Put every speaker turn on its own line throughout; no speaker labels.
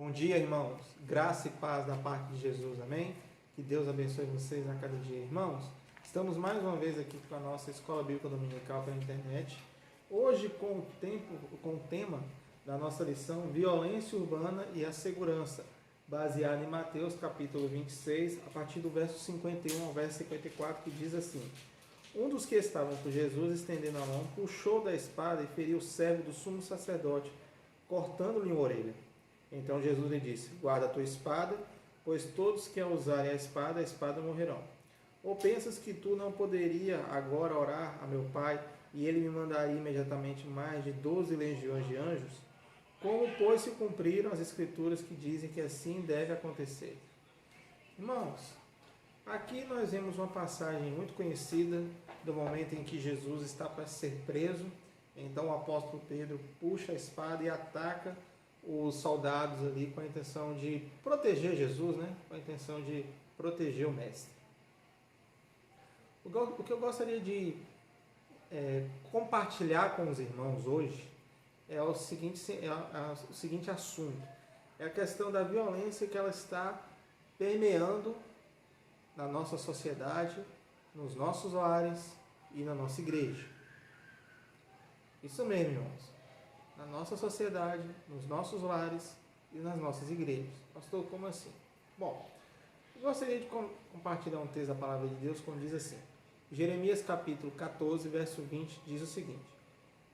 Bom dia, irmãos. Graça e paz da parte de Jesus, amém? Que Deus abençoe vocês a cada dia, irmãos. Estamos mais uma vez aqui com a nossa Escola Bíblica Dominical pela internet. Hoje com o tema da nossa lição, Violência Urbana e a Segurança, baseado em Mateus capítulo 26, a partir do verso 51 ao verso 54, que diz assim: Um dos que estavam com Jesus, estendendo a mão, puxou da espada e feriu o servo do sumo sacerdote, cortando-lhe uma orelha. Então Jesus lhe disse: Guarda a tua espada, pois todos que a usarem a espada morrerão. Ou pensas que tu não poderia agora orar a meu Pai, e ele me mandaria imediatamente mais de 12 legiões de anjos? Como, pois, se cumpriram as escrituras que dizem que assim deve acontecer? Irmãos, aqui nós vemos uma passagem muito conhecida do momento em que Jesus está para ser preso. Então o apóstolo Pedro puxa a espada e ataca os soldados ali com a intenção de proteger Jesus, né? Com a intenção de proteger o mestre. O que eu gostaria de compartilhar com os irmãos hoje é o seguinte assunto. É a questão da violência que ela está permeando na nossa sociedade, nos nossos lares e na nossa igreja. Isso mesmo, irmãos. Na nossa sociedade, nos nossos lares e nas nossas igrejas. Pastor, como assim? Bom, eu gostaria de compartilhar um texto da palavra de Deus quando diz assim: Jeremias capítulo 14, verso 20 diz o seguinte: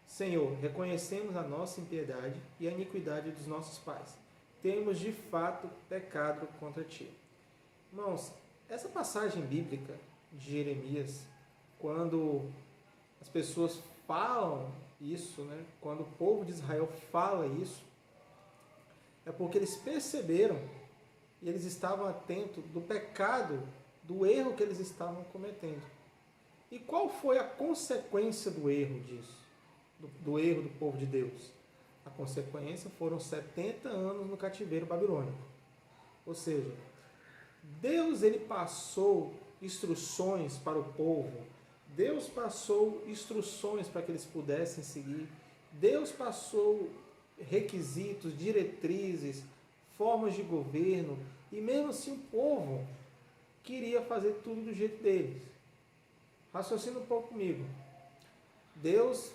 Senhor, reconhecemos a nossa impiedade e a iniquidade dos nossos pais. Temos de fato pecado contra ti. Irmãos, essa passagem bíblica de Jeremias, quando as pessoas falam isso, né? Quando o povo de Israel fala isso, é porque eles perceberam e eles estavam atentos do pecado, do erro que eles estavam cometendo. E qual foi a consequência do erro disso? Do erro do povo de Deus? A consequência foram 70 anos no cativeiro babilônico. Ou seja, Deus ele passou instruções para o povo. Deus passou instruções para que eles pudessem seguir. Deus passou requisitos, diretrizes, formas de governo. E mesmo assim o povo queria fazer tudo do jeito deles. Raciocina um pouco comigo. Deus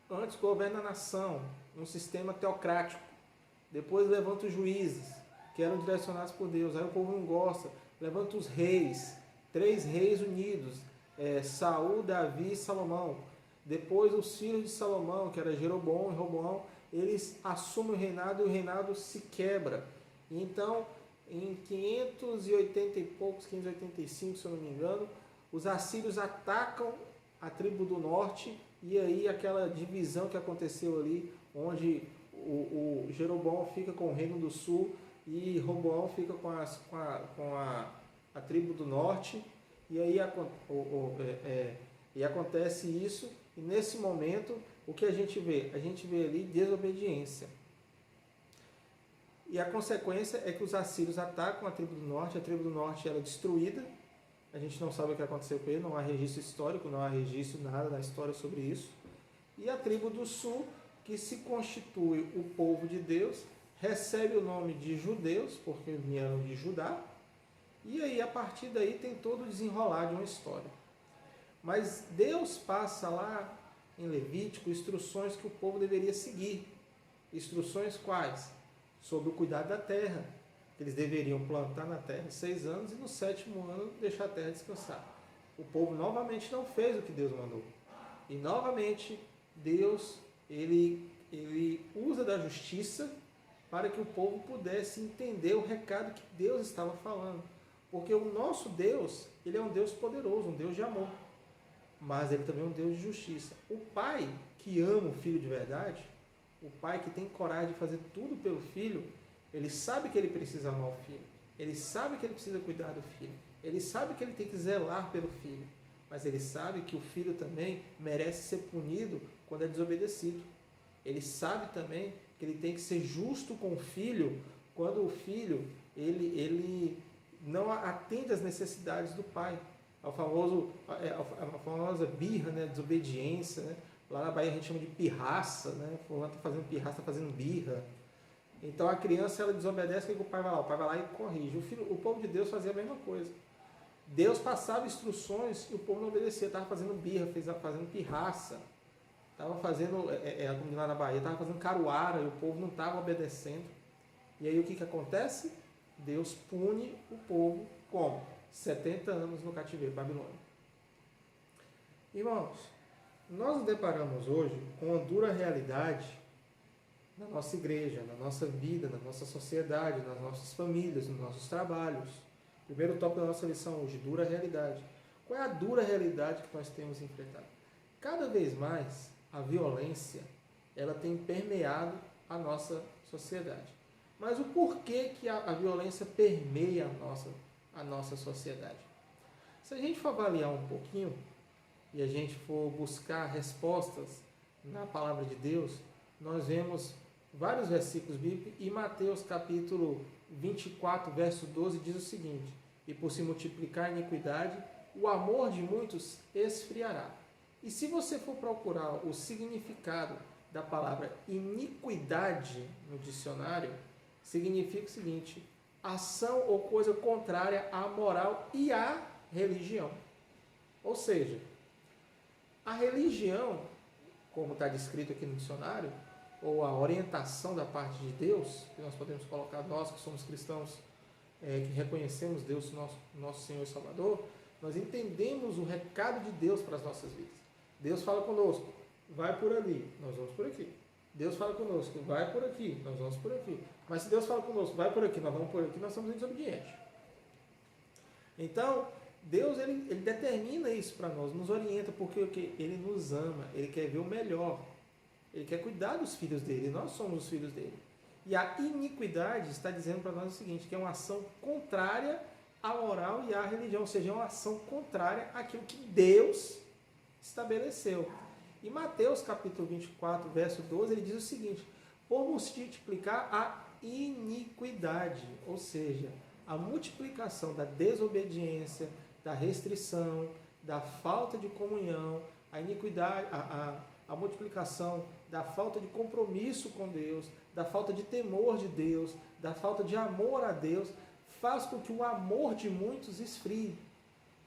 antes governa a nação, um sistema teocrático. Depois levanta os juízes, que eram direcionados por Deus. Aí o povo não gosta. Levanta os reis, 3 reis unidos. Saul, Davi e Salomão. Depois os filhos de Salomão, que era Jeroboão e Roboão, eles assumem o reinado e o reinado se quebra. E então, em 580 e poucos, 585, se eu não me engano, os assírios atacam a tribo do norte, e aí aquela divisão que aconteceu ali, onde o Jeroboão fica com o reino do sul e Roboão fica com a tribo do norte. E aí acontece isso, e nesse momento, o que a gente vê? A gente vê ali desobediência. E a consequência é que os assírios atacam a tribo do norte era destruída, a gente não sabe o que aconteceu com ele, não há registro histórico, não há registro nada na história sobre isso. E a tribo do sul, que se constitui o povo de Deus, recebe o nome de judeus, porque vieram de Judá. E aí, a partir daí, tem todo o desenrolar de uma história. Mas Deus passa lá em Levítico instruções que o povo deveria seguir. Instruções quais? Sobre o cuidado da terra. Eles deveriam plantar na terra 6 anos e no 7º ano deixar a terra descansar. O povo novamente não fez o que Deus mandou. E novamente, Deus ele usa da justiça para que o povo pudesse entender o recado que Deus estava falando. Porque o nosso Deus, ele é um Deus poderoso, um Deus de amor. Mas ele também é um Deus de justiça. O pai que ama o filho de verdade, o pai que tem coragem de fazer tudo pelo filho, ele sabe que ele precisa amar o filho. Ele sabe que ele precisa cuidar do filho. Ele sabe que ele tem que zelar pelo filho. Mas ele sabe que o filho também merece ser punido quando é desobedecido. Ele sabe também que ele tem que ser justo com o filho quando o filho ele não atende às necessidades do pai. A famosa birra, né, desobediência. Né? Lá na Bahia a gente chama de pirraça. Né? Fulano está fazendo pirraça, está fazendo birra. Então a criança ela desobedece, o pai vai lá? O pai vai lá e corrige. O povo de Deus fazia a mesma coisa. Deus passava instruções e o povo não obedecia, estava fazendo birra, fazendo pirraça, estava fazendo, como lá na Bahia, estava fazendo caruara e o povo não estava obedecendo. E aí o que acontece? Deus pune o povo como? 70 anos no cativeiro babilônico. Irmãos, nós nos deparamos hoje com uma dura realidade na nossa igreja, na nossa vida, na nossa sociedade, nas nossas famílias, nos nossos trabalhos. Primeiro tópico da nossa lição hoje, dura realidade. Qual é a dura realidade que nós temos enfrentado? Cada vez mais a violência ela tem permeado a nossa sociedade. Mas o porquê que a violência permeia a nossa sociedade? Se a gente for avaliar um pouquinho e a gente for buscar respostas na palavra de Deus, nós vemos vários versículos bíblicos e Mateus capítulo 24, verso 12 diz o seguinte: e por se multiplicar a iniquidade, o amor de muitos esfriará. E se você for procurar o significado da palavra iniquidade no dicionário, significa o seguinte: ação ou coisa contrária à moral e à religião. Ou seja, a religião, como está descrito aqui no dicionário, ou a orientação da parte de Deus, que nós podemos colocar, nós que somos cristãos, que reconhecemos Deus, nosso Senhor e Salvador, nós entendemos o recado de Deus para as nossas vidas. Deus fala conosco, vai por ali, nós vamos por aqui. Deus fala conosco, vai por aqui, nós vamos por aqui. Mas se Deus fala conosco, vai por aqui, nós vamos por aqui, nós somos desobedientes. Então, Deus ele determina isso para nós, nos orienta, porque Ele nos ama, Ele quer ver o melhor. Ele quer cuidar dos filhos dele, nós somos os filhos dele. E a iniquidade está dizendo para nós o seguinte, que é uma ação contrária à moral e à religião, ou seja, é uma ação contrária àquilo que Deus estabeleceu. Em Mateus capítulo 24, verso 12, ele diz o seguinte: por multiplicar a iniquidade, ou seja, a multiplicação da desobediência, da restrição, da falta de comunhão, a iniquidade, a multiplicação da falta de compromisso com Deus, da falta de temor de Deus, da falta de amor a Deus, faz com que o amor de muitos esfrie.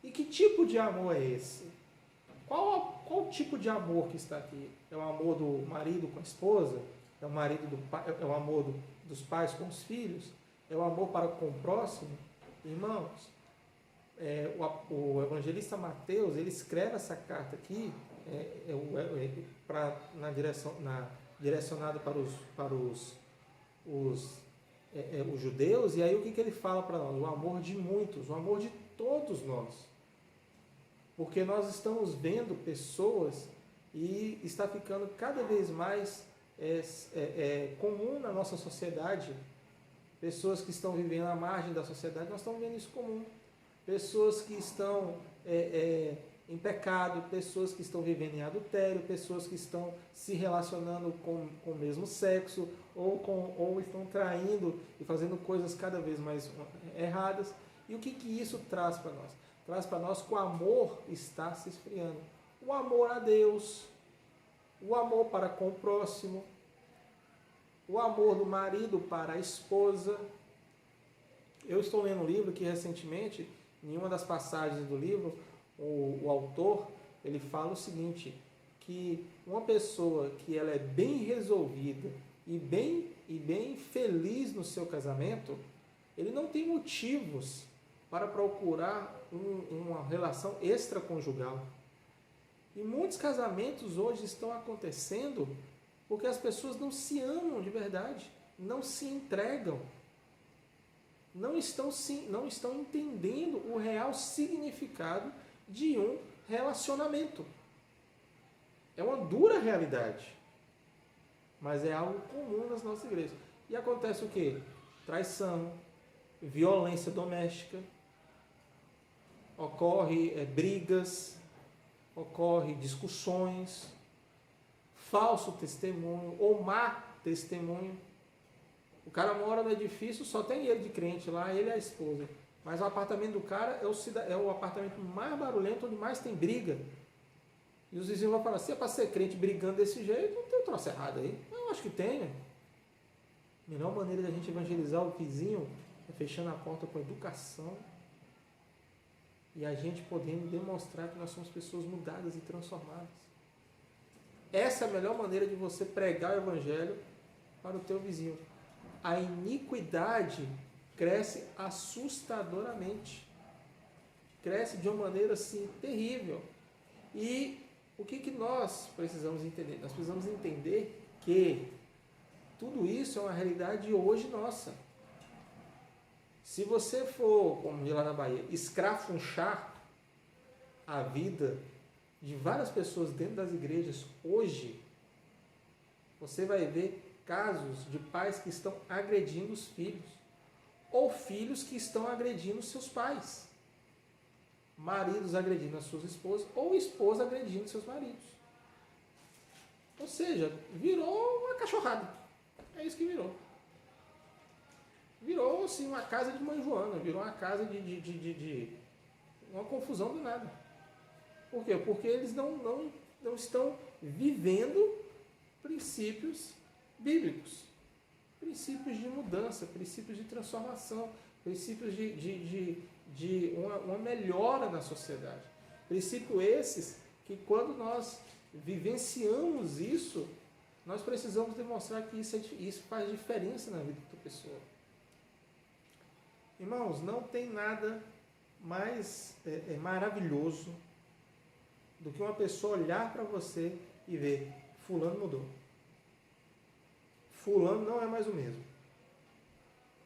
E que tipo de amor é esse? Qual o tipo de amor que está aqui? É o amor do marido com a esposa? É o amor dos pais com os filhos? É o amor para com o próximo? Irmãos, o evangelista Mateus, ele escreve essa carta aqui, direcionada para os judeus, e aí o que ele fala para nós? O amor de muitos, o amor de todos nós. Porque nós estamos vendo pessoas e está ficando cada vez mais comum na nossa sociedade, pessoas que estão vivendo à margem da sociedade, nós estamos vendo isso comum. Pessoas que estão em pecado, pessoas que estão vivendo em adultério, pessoas que estão se relacionando com o mesmo sexo, ou estão traindo e fazendo coisas cada vez mais erradas. E o que isso traz para nós? Traz para nós que o amor está se esfriando. O amor a Deus, o amor para com o próximo, o amor do marido para a esposa. Eu estou lendo um livro que recentemente, em uma das passagens do livro, o autor, ele fala o seguinte, que uma pessoa que ela é bem resolvida e bem feliz no seu casamento, ele não tem motivos para procurar uma relação extraconjugal. E muitos casamentos hoje estão acontecendo porque as pessoas não se amam de verdade, não se entregam, não estão entendendo o real significado de um relacionamento. É uma dura realidade, mas é algo comum nas nossas igrejas. E acontece o quê? Traição, violência doméstica, ocorre brigas, ocorre discussões, falso testemunho ou má testemunho. O cara mora no edifício, só tem ele de crente lá, ele e a esposa. Mas o apartamento do cara é o apartamento mais barulhento, onde mais tem briga. E os vizinhos vão falar, se é para ser crente brigando desse jeito, não tem um troço errado aí. Eu acho que tem, né? A melhor maneira de a gente evangelizar o vizinho é fechando a porta com educação e a gente podendo demonstrar que nós somos pessoas mudadas e transformadas. Essa é a melhor maneira de você pregar o evangelho para o teu vizinho. A iniquidade cresce assustadoramente. Cresce de uma maneira assim terrível. E o que nós precisamos entender? Nós precisamos entender que tudo isso é uma realidade hoje nossa. Se você for, como diz lá na Bahia, escrafunchar a vida de várias pessoas dentro das igrejas hoje, você vai ver casos de pais que estão agredindo os filhos, ou filhos que estão agredindo seus pais, maridos agredindo as suas esposas, ou esposa agredindo seus maridos. Ou seja, virou uma cachorrada. É isso que virou. Virou assim uma casa de mãe Joana, virou uma casa de uma confusão do nada. Por quê? Porque eles não estão vivendo princípios bíblicos, princípios de mudança, princípios de transformação, princípios de uma melhora na sociedade. Princípios esses que quando nós vivenciamos isso, nós precisamos demonstrar que isso faz diferença na vida da pessoa. Irmãos, não tem nada mais maravilhoso do que uma pessoa olhar para você e ver, fulano mudou. Fulano não é mais o mesmo.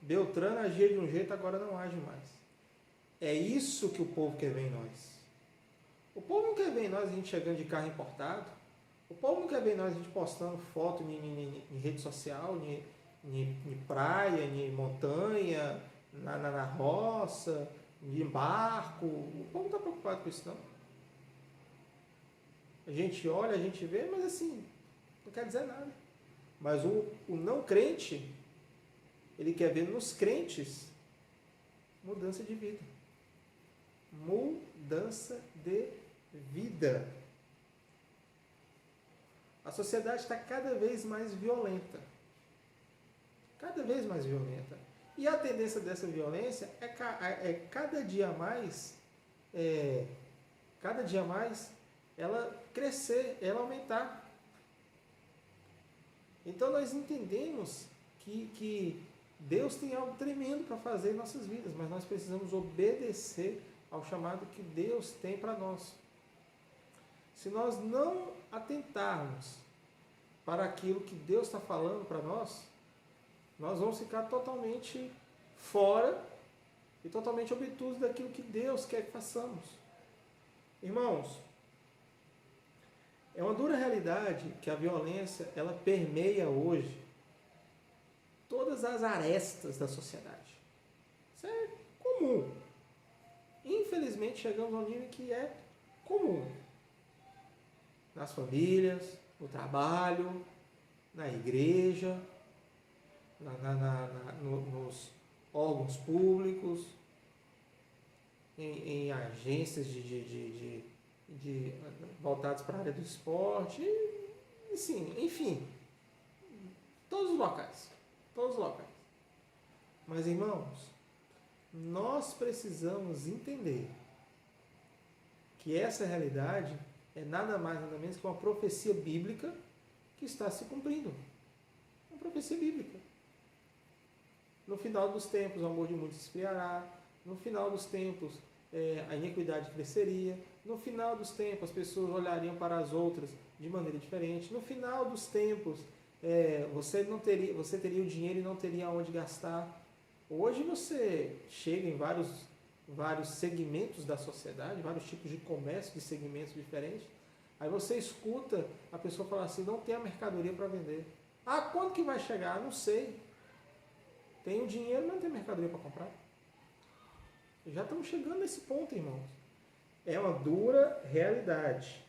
Beltrano agia de um jeito, agora não age mais. É isso que o povo quer ver em nós. O povo não quer ver em nós a gente chegando de carro importado. O povo não quer ver em nós a gente postando foto em rede social, em praia, em montanha, na roça, em barco. O povo não está preocupado com isso, não. A gente olha, a gente vê, mas assim, não quer dizer nada. Mas o não crente, ele quer ver nos crentes mudança de vida. Mudança de vida. A sociedade está cada vez mais violenta. Cada vez mais violenta. E a tendência dessa violência é cada dia mais ela crescer, ela aumentar. Então nós entendemos que Deus tem algo tremendo para fazer em nossas vidas, mas nós precisamos obedecer ao chamado que Deus tem para nós. Se nós não atentarmos para aquilo que Deus está falando para nós, nós vamos ficar totalmente fora e totalmente obtusos daquilo que Deus quer que façamos. Irmãos, é uma dura realidade que a violência ela permeia hoje todas as arestas da sociedade. Isso é comum. Infelizmente chegamos a um nível que é comum. Nas famílias, no trabalho, na igreja, nos órgãos públicos, em agências voltadas para a área do esporte, enfim, todos os locais. Mas, irmãos, nós precisamos entender que essa realidade é nada mais, nada menos que uma profecia bíblica que está se cumprindo. Uma profecia bíblica. No final dos tempos, o amor de muitos esfriará. No final dos tempos, a iniquidade cresceria. No final dos tempos, as pessoas olhariam para as outras de maneira diferente. No final dos tempos, você teria o dinheiro e não teria onde gastar. Hoje você chega em vários segmentos da sociedade, vários tipos de comércio, de segmentos diferentes. Aí você escuta a pessoa falar assim, não tem a mercadoria para vender. Ah, quando que vai chegar? Não sei. Tenho dinheiro, mas não tem mercadoria para comprar. Já estamos chegando nesse ponto, irmãos. É uma dura realidade,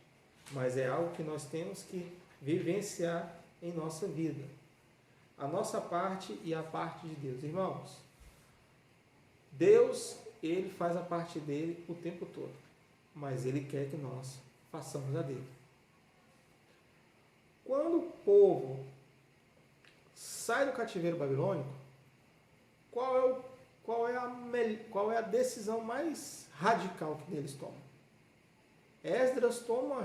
mas é algo que nós temos que vivenciar em nossa vida. A nossa parte e a parte de Deus. Irmãos, Deus, Ele faz a parte dele o tempo todo, mas Ele quer que nós façamos a dele. Quando o povo sai do cativeiro babilônico, qual é a decisão mais radical que eles tomam? Esdras toma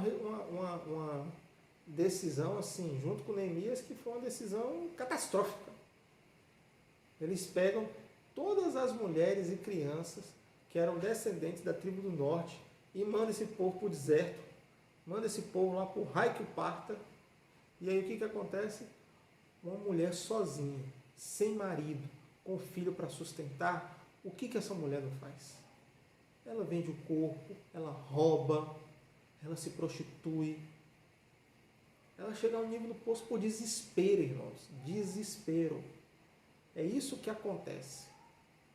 uma decisão, assim, junto com Neemias, que foi uma decisão catastrófica. Eles pegam todas as mulheres e crianças que eram descendentes da tribo do norte e mandam esse povo para o deserto, manda esse povo lá para o raio que o parta. E aí o que acontece? Uma mulher sozinha, sem marido, com filho para sustentar, o que essa mulher não faz? Ela vende o corpo, ela rouba, ela se prostitui. Ela chega ao nível do poço por desespero, irmãos. Desespero. É isso que acontece.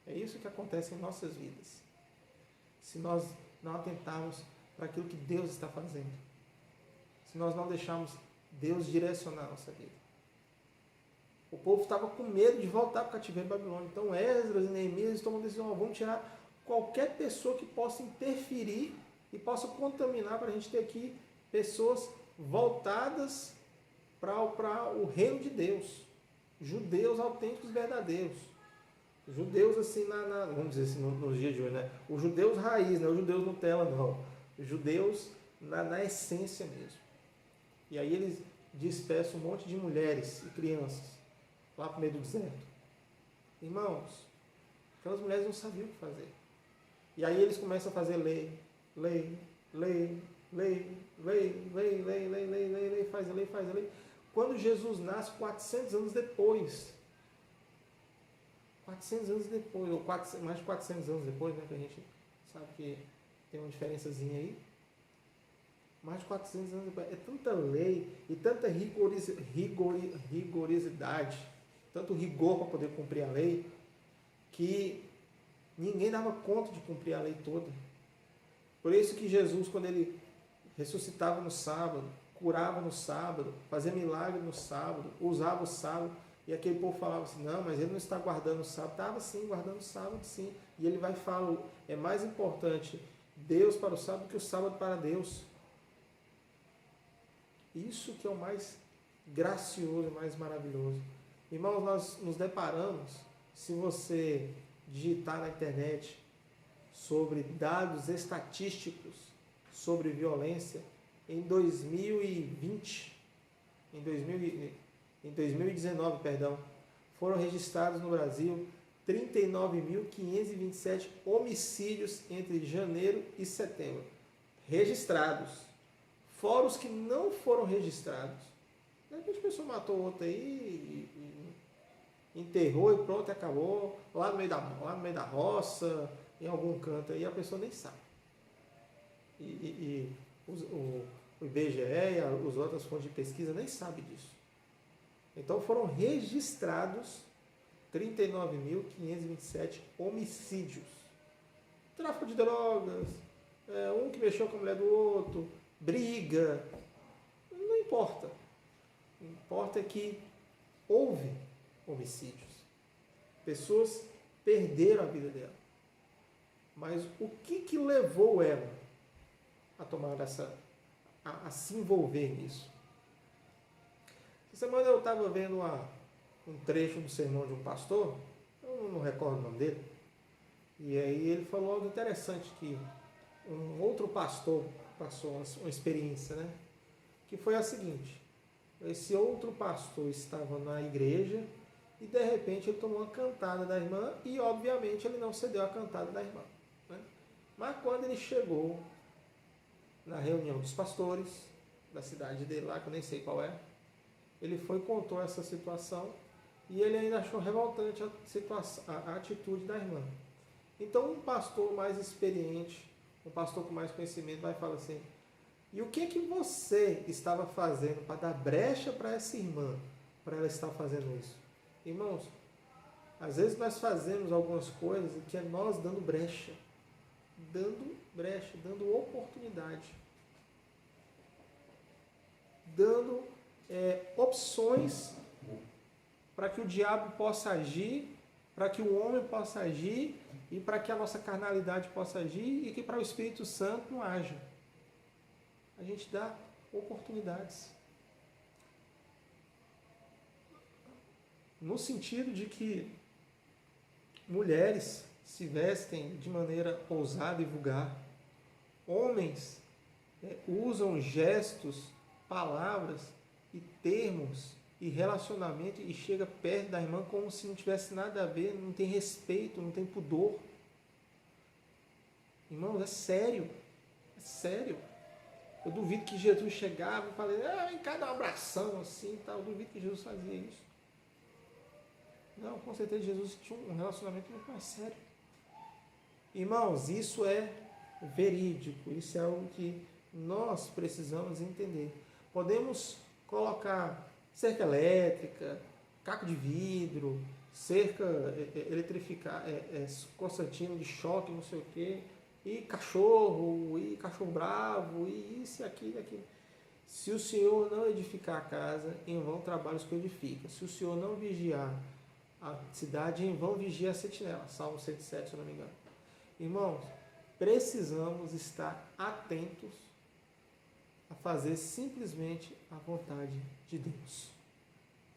É isso que acontece em nossas vidas. Se nós não atentarmos para aquilo que Deus está fazendo. Se nós não deixarmos Deus direcionar a nossa vida. O povo estava com medo de voltar para o cativeiro babilônico. Então Esdras e Neemias tomam a decisão, vamos tirar qualquer pessoa que possa interferir e possa contaminar, para a gente ter aqui pessoas voltadas para o reino de Deus. Judeus autênticos verdadeiros. Judeus assim, vamos dizer assim, nos dias de hoje, né? Os judeus raiz, não é os judeus Nutella, não. Os judeus na essência mesmo. E aí eles dispersam um monte de mulheres e crianças lá para o meio do deserto. Irmãos, aquelas mulheres não sabiam o que fazer. E aí eles começam a fazer lei, faz a lei. Quando Jesus nasce, 400 anos depois, ou mais de 400 anos depois, né, que a gente sabe que tem uma diferençazinha aí, mais de 400 anos depois, é tanta lei e tanta rigorosidade, tanto rigor para poder cumprir a lei, que ninguém dava conta de cumprir a lei toda. Por isso que Jesus, quando ele ressuscitava no sábado, curava no sábado, fazia milagre no sábado, usava o sábado, e aquele povo falava assim, não, mas ele não está guardando o sábado. Estava sim, guardando o sábado sim. E ele vai falar, é mais importante Deus para o sábado que o sábado para Deus. Isso que é o mais gracioso, mais maravilhoso. Irmãos, nós nos deparamos, se você digitar na internet sobre dados estatísticos sobre violência, em 2019, foram registrados no Brasil 39.527 homicídios entre janeiro e setembro. Registrados. Fora os que não foram registrados. De repente a pessoa matou outro aí, enterrou e pronto, acabou. Lá no meio da roça, em algum canto aí, a pessoa nem sabe. O IBGE e as outras fontes de pesquisa nem sabem disso. Então foram registrados 39.527 homicídios. Tráfico de drogas, um que mexeu com a mulher do outro, briga, não importa. O que importa é que houve homicídios. Pessoas perderam a vida dela. Mas o que levou ela a tomar a se envolver nisso? Essa semana eu estava vendo um trecho do sermão de um pastor, eu não recordo o nome dele, e aí ele falou algo interessante, que um outro pastor passou uma experiência, né? Que foi a seguinte: esse outro pastor estava na igreja e de repente ele tomou uma cantada da irmã e obviamente ele não cedeu à cantada da irmã, né? Mas quando ele chegou na reunião dos pastores da cidade dele lá, que eu nem sei qual é, ele foi e contou essa situação e ele ainda achou revoltante a atitude da irmã. Então um pastor mais experiente, um pastor com mais conhecimento vai falar assim: e o que você estava fazendo para dar brecha para essa irmã, para ela estar fazendo isso? Irmãos, às vezes nós fazemos algumas coisas que é nós dando brecha, dando oportunidade, dando opções para que o diabo possa agir, para que o homem possa agir e para que a nossa carnalidade possa agir e que para o Espírito Santo não haja. A gente dá oportunidades. no sentido de que mulheres se vestem de maneira ousada e vulgar, homens usam gestos, palavras e termos e relacionamento e chega perto da irmã como se não tivesse nada a ver, não tem respeito, não tem pudor. Irmãos, é sério, é sério. Eu duvido que Jesus chegava e falava, vem cá dar um abração assim e tal. Eu duvido que Jesus fazia isso. Não, com certeza Jesus tinha um relacionamento muito mais sério. Irmãos, isso é verídico, isso é algo que nós precisamos entender. Podemos colocar cerca elétrica, caco de vidro, cerca eletrificada, constantino de choque, não sei o quê, e cachorro bravo, e isso e aquilo, aquilo. Se o Senhor não edificar a casa, em vão trabalhos que edifica. Se o Senhor não vigiar a cidade, em vão vigia a sentinela. Salmo 107, se eu não me engano. Irmãos, precisamos estar atentos a fazer simplesmente a vontade de Deus.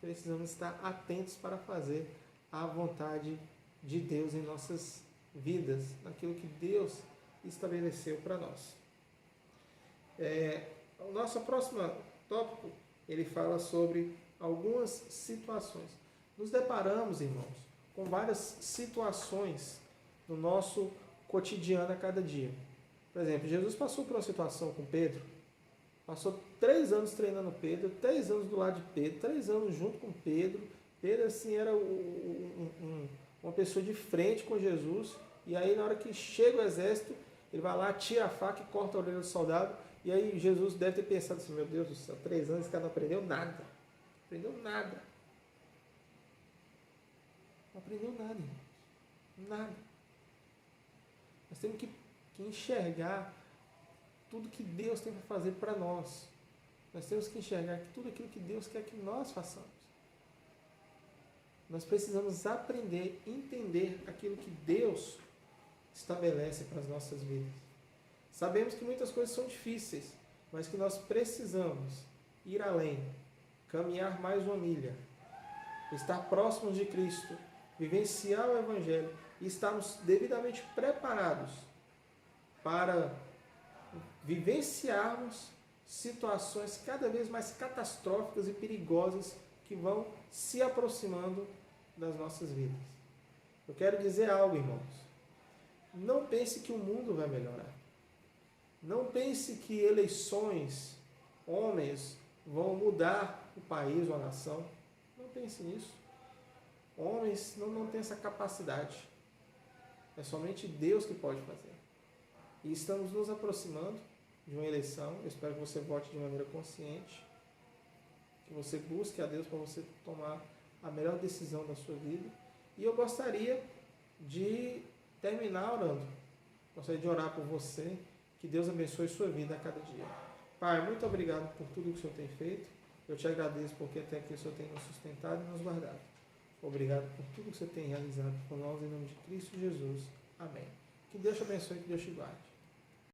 Precisamos estar atentos para fazer a vontade de Deus em nossas vidas, naquilo que Deus estabeleceu para nós. O nosso próximo tópico, ele fala sobre algumas situações. Nos deparamos, irmãos, com várias situações no nosso cotidiano a cada dia. Por exemplo, Jesus passou por uma situação com Pedro, passou 3 anos treinando Pedro, 3 anos do lado de Pedro, 3 anos junto com Pedro. Pedro, assim, era uma pessoa de frente com Jesus. E aí, na hora que chega o exército, ele vai lá, tira a faca e corta a orelha do soldado. E aí, Jesus deve ter pensado assim, meu Deus do céu, 3 anos, esse cara não aprendeu nada. Não aprendeu nada. Não aprendeu nada, irmãos. Nada. Nós temos que enxergar tudo que Deus tem para fazer para nós. Nós temos que enxergar tudo aquilo que Deus quer que nós façamos. Nós precisamos aprender, entender aquilo que Deus estabelece para as nossas vidas. Sabemos que muitas coisas são difíceis, mas que nós precisamos ir além, caminhar mais uma milha, estar próximos de Cristo, vivenciar o Evangelho e estarmos devidamente preparados para vivenciarmos situações cada vez mais catastróficas e perigosas que vão se aproximando das nossas vidas. Eu quero dizer algo, irmãos. Não pense que o mundo vai melhorar. Não pense que eleições, homens, vão mudar o país ou a nação. Não pense nisso. Homens não têm essa capacidade. É somente Deus que pode fazer. E estamos nos aproximando de uma eleição. Eu espero que você vote de maneira consciente. Que você busque a Deus para você tomar a melhor decisão da sua vida. E eu gostaria de terminar orando. Gostaria de orar por você. Que Deus abençoe sua vida a cada dia. Pai, muito obrigado por tudo que o Senhor tem feito. Eu te agradeço porque até aqui o Senhor tem nos sustentado e nos guardado. Obrigado por tudo que você tem realizado por nós, em nome de Cristo Jesus. Amém. Que Deus te abençoe e que Deus te guarde.